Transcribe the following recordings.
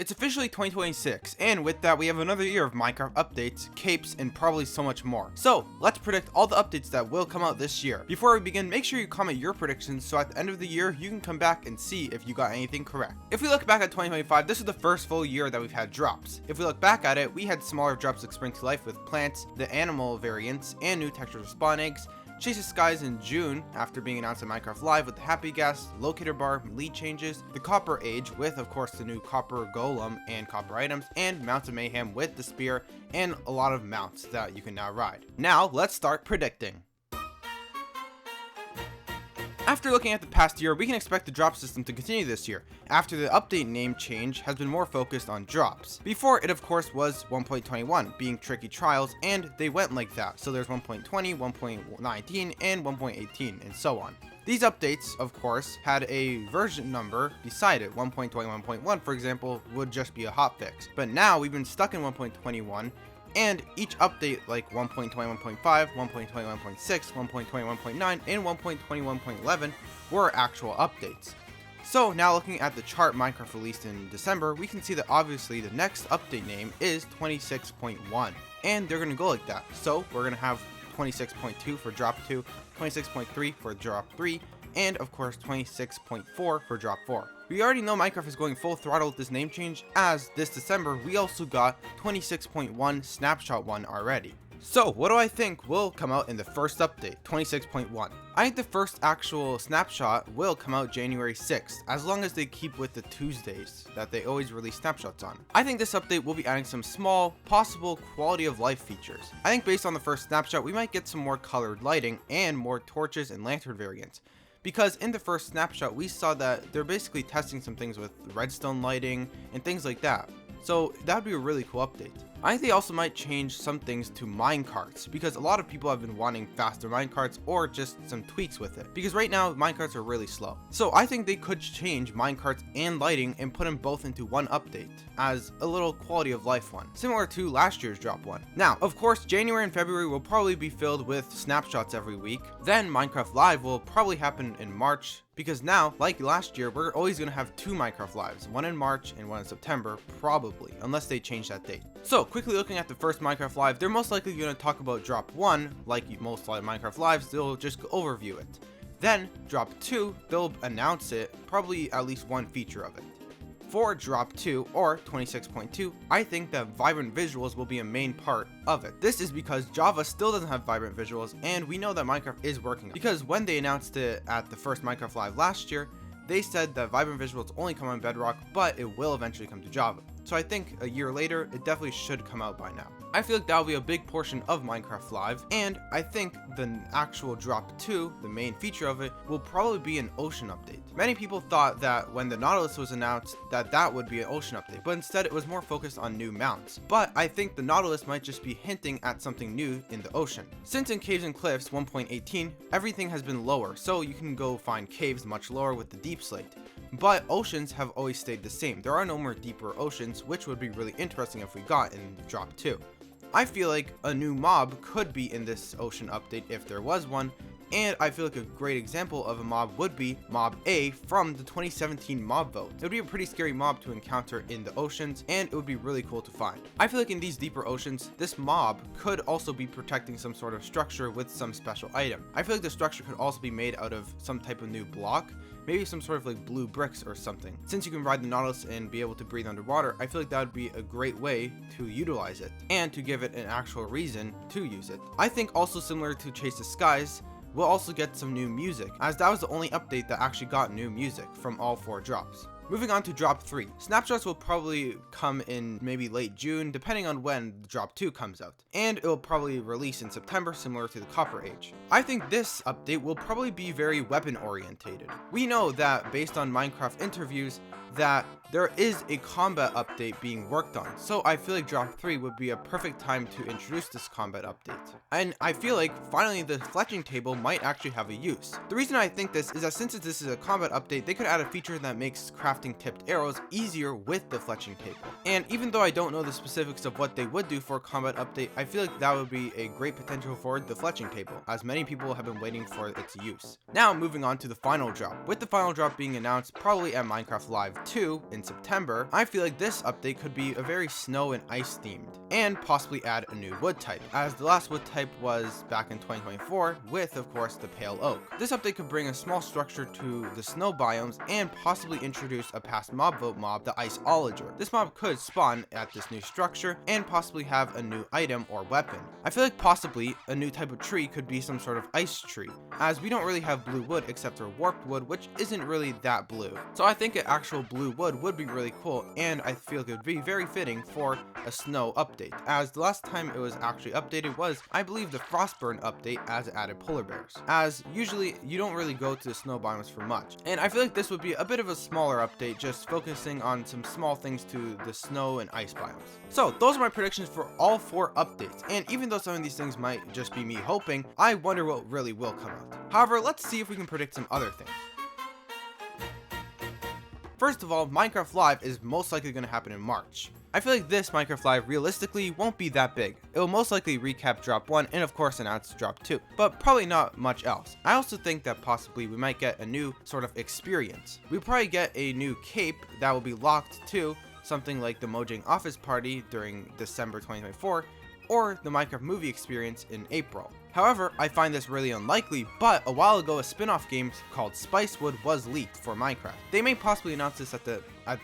It's officially 2026, and with that we have another year of Minecraft updates, capes, and probably so much more. So let's predict all the updates that will come out this year. Before we begin, make sure you comment your predictions so at the end of the year you can come back and see if you got anything correct. If we look back at 2025, this is the first full year that we've had drops. If we look back at it, we had smaller drops like Spring to Life with plants, the animal variants, and new textures of spawn eggs. Chase the Skies in June after being announced in Minecraft Live with the Happy Gas, Locator Bar, lead changes, the Copper Age with of course the new Copper Golem and Copper items, and Mounts of Mayhem with the Spear and a lot of mounts that you can now ride. Now let's start predicting. After looking at the past year, we can expect the drop system to continue this year, after the update name change has been more focused on drops. Before it of course was 1.21, being Tricky Trials, and they went like that, so there's 1.20, 1.19, and 1.18, and so on. These updates, of course, had a version number beside it. 1.21.1, for example, would just be a hotfix. But now we've been stuck in 1.21, and each update like 1.21.5, 1.21.6, 1.21.9, and 1.21.11 were actual updates. So now looking at the chart Minecraft released in December, we can see that obviously the next update name is 26.1, and they're going to go like that. So we're going to have 26.2 for drop 2, 26.3 for drop 3, and of course 26.4 for drop 4. We already know Minecraft is going full throttle with this name change, as this December we also got 26.1 Snapshot 1 already. So what do I think will come out in the first update, 26.1? I think the first actual snapshot will come out January 6th, as long as they keep with the Tuesdays that they always release snapshots on. I think this update will be adding some small, possible quality of life features. I think based on the first snapshot, we might get some more colored lighting and more torches and lantern variants. Because in the first snapshot, we saw that they're basically testing some things with redstone lighting and things like that. So that would be a really cool update. I think they also might change some things to minecarts, because a lot of people have been wanting faster minecarts or just some tweaks with it, because right now minecarts are really slow. So I think they could change minecarts and lighting and put them both into one update as a little quality of life one, similar to last year's drop one. Now of course January and February will probably be filled with snapshots every week. Then Minecraft Live will probably happen in March, because now, like last year, we're always going to have 2 Minecraft Lives, one in March and one in September, probably, unless they change that date. So, quickly looking at the first Minecraft Live, they're most likely going to talk about Drop 1, like most Minecraft Lives, they'll just overview it. Then, Drop 2, they'll announce it, probably at least one feature of it. For Drop 2, or 26.2, I think that vibrant visuals will be a main part of it. This is because Java still doesn't have vibrant visuals, and we know that Minecraft is working on it. Because when they announced it at the first Minecraft Live last year, they said that vibrant visuals only come on Bedrock, but it will eventually come to Java. So I think a year later, it definitely should come out by now. I feel like that will be a big portion of Minecraft Live, and I think the actual Drop 2, the main feature of it, will probably be an ocean update. Many people thought that when the Nautilus was announced that would be an ocean update, but instead it was more focused on new mounts. But I think the Nautilus might just be hinting at something new in the ocean. Since in Caves and Cliffs 1.18, everything has been lower, so you can go find caves much lower with the deep slate. But oceans have always stayed the same. There are no more deeper oceans, which would be really interesting if we got in Drop 2. I feel like a new mob could be in this ocean update if there was one, and I feel like a great example of a mob would be Mob A from the 2017 mob vote. It would be a pretty scary mob to encounter in the oceans, and it would be really cool to find. I feel like in these deeper oceans, this mob could also be protecting some sort of structure with some special item. I feel like the structure could also be made out of some type of new block, maybe some sort of like blue bricks or something. Since you can ride the Nautilus and be able to breathe underwater, I feel like that would be a great way to utilize it and to give it an actual reason to use it. I think also similar to Chase the Skies, we'll also get some new music, as that was the only update that actually got new music from all 4 drops. Moving on to Drop 3. Snapshots will probably come in maybe late June, depending on when Drop 2 comes out. And it will probably release in September, similar to the Copper Age. I think this update will probably be very weapon orientated. We know that based on Minecraft interviews, that there is a combat update being worked on, so I feel like Drop 3 would be a perfect time to introduce this combat update. And I feel like finally the fletching table might actually have a use. The reason I think this is that since this is a combat update, they could add a feature that makes crafting crafting tipped arrows easier with the fletching table. And even though I don't know the specifics of what they would do for a combat update, I feel like that would be a great potential for the fletching table, as many people have been waiting for its use. Now moving on to the final drop. With the final drop being announced probably at Minecraft Live 2 in September, I feel like this update could be a very snow and ice themed, and possibly add a new wood type, as the last wood type was back in 2024 with, of course, the pale oak. This update could bring a small structure to the snow biomes and possibly introduce a past mob vote mob, the Iceologer. This mob could spawn at this new structure and possibly have a new item or weapon. I feel like possibly a new type of tree could be some sort of ice tree, as we don't really have blue wood except for warped wood, which isn't really that blue. So I think an actual blue wood would be really cool, and I feel it would be very fitting for a snow update, as the last time it was actually updated was, I believe, the Frostburn update, as it added polar bears, as usually you don't really go to the snow biomes for much. And I feel like this would be a bit of a smaller update, just focusing on some small things to the snow and ice biomes. So those are my predictions for all 4 updates, and even though some of these things might just be me hoping, I wonder what really will come out. However, let's see if we can predict some other things. First of all, Minecraft Live is most likely going to happen in March. I feel like this Minecraft Live realistically won't be that big. It will most likely recap Drop 1 and of course announce Drop 2, but probably not much else. I also think that possibly we might get a new sort of experience. We'll probably get a new cape that will be locked to something like the Mojang Office Party during December 2024, or the Minecraft movie experience in April. However, I find this really unlikely, but a while ago a spin-off game called Spicewood was leaked for Minecraft. They may possibly announce this at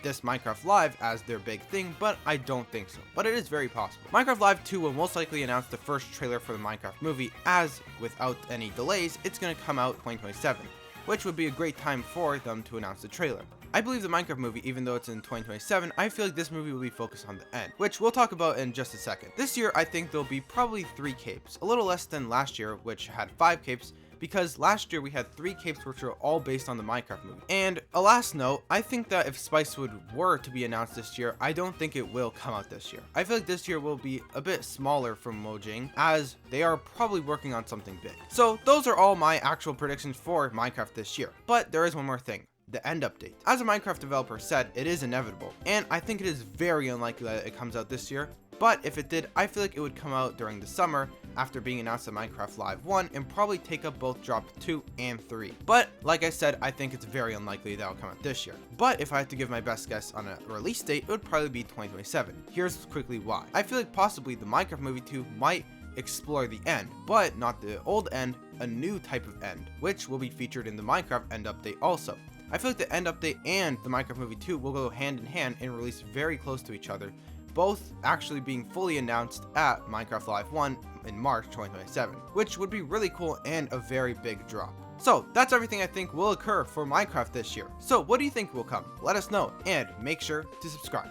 this Minecraft Live as their big thing, but I don't think so. But it is very possible. Minecraft Live 2 will most likely announce the first trailer for the Minecraft movie, as without any delays, it's going to come out 2027, which would be a great time for them to announce the trailer. I believe the Minecraft movie, even though it's in 2027, I feel like this movie will be focused on the end, which we'll talk about in just a second. This year, I think there'll be probably 3 capes, a little less than last year, which had 5 capes, because last year we had 3 capes which were all based on the Minecraft movie. And a last note, I think that if Spicewood were to be announced this year, I don't think it will come out this year. I feel like this year will be a bit smaller from Mojang, as they are probably working on something big. So those are all my actual predictions for Minecraft this year. But there is one more thing. The end update. As a Minecraft developer said, it is inevitable, and I think it is very unlikely that it comes out this year, but if it did, I feel like it would come out during the summer after being announced at Minecraft Live 1 and probably take up both Drop 2 and 3. But like I said, I think it's very unlikely that will come out this year. But if I had to give my best guess on a release date, it would probably be 2027. Here's quickly why. I feel like possibly the Minecraft movie 2 might explore the end, but not the old end, a new type of end, which will be featured in the Minecraft end update also. I feel like the end update and the Minecraft movie 2 will go hand in hand and release very close to each other, both actually being fully announced at Minecraft Live 1 in March 2027, which would be really cool and a very big drop. So that's everything I think will occur for Minecraft this year. So what do you think will come? Let us know, and make sure to subscribe.